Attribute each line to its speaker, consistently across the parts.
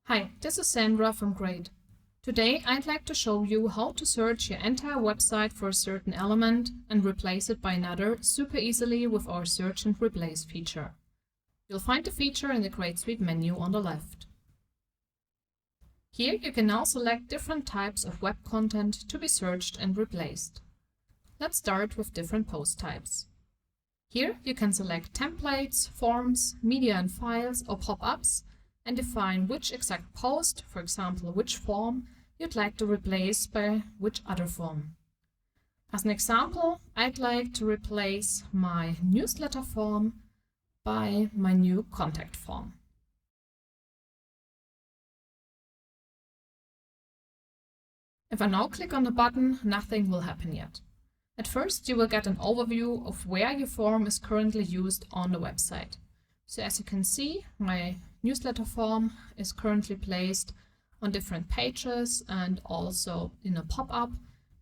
Speaker 1: Hi, this is Sandra from Greyd. Today I'd like to show you how to search your entire website for a certain element and replace it by another super easily with our Search and Replace feature. You'll find the feature in the Greyd.Suite menu on the left. Here you can now select different types of web content to be searched and replaced. Let's start with different post types. Here you can select templates, forms, media and files or pop-ups and define which exact post, for example which form, you'd like to replace by which other form. As an example, I'd like to replace my newsletter form by my new contact form. If I now click on the button, nothing will happen yet. At first, you will get an overview of where your form is currently used on the website. So as you can see, my newsletter form is currently placed on different pages and also in a pop-up,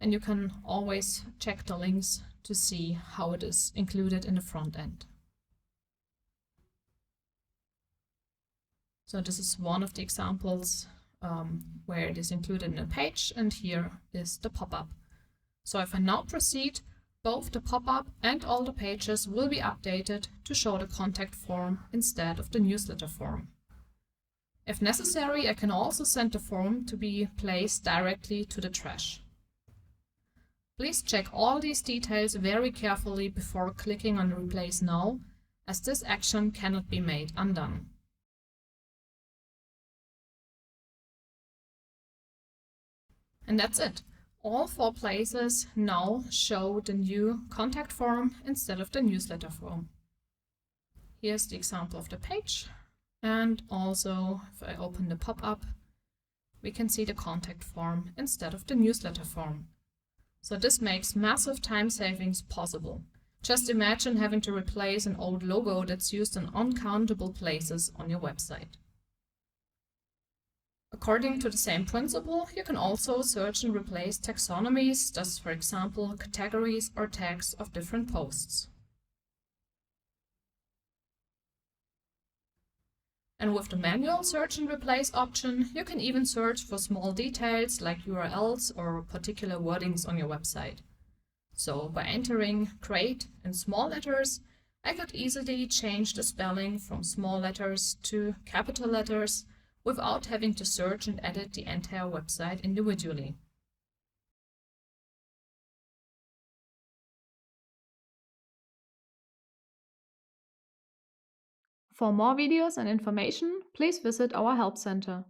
Speaker 1: and you can always check the links to see how it is included in the front end. So this is one of the examples where it is included in a page, and here is the pop-up. So if I now proceed, both the pop-up and all the pages will be updated to show the contact form instead of the newsletter form. If necessary, I can also send the form to be placed directly to the trash. Please check all these details very carefully before clicking on Replace Now, as this action cannot be made undone. And that's it. All 4 places now show the new contact form instead of the newsletter form. Here's the example of the page, and also if I open the pop-up, we can see the contact form instead of the newsletter form. So this makes massive time savings possible. Just imagine having to replace an old logo that's used in uncountable places on your website. According to the same principle, you can also search and replace taxonomies, thus for example categories or tags of different posts. And with the manual search and replace option, you can even search for small details like URLs or particular wordings on your website. So by entering Greyd in small letters, I could easily change the spelling from small letters to capital letters without having to search and edit the entire website individually. For more videos and information, please visit our Help Center.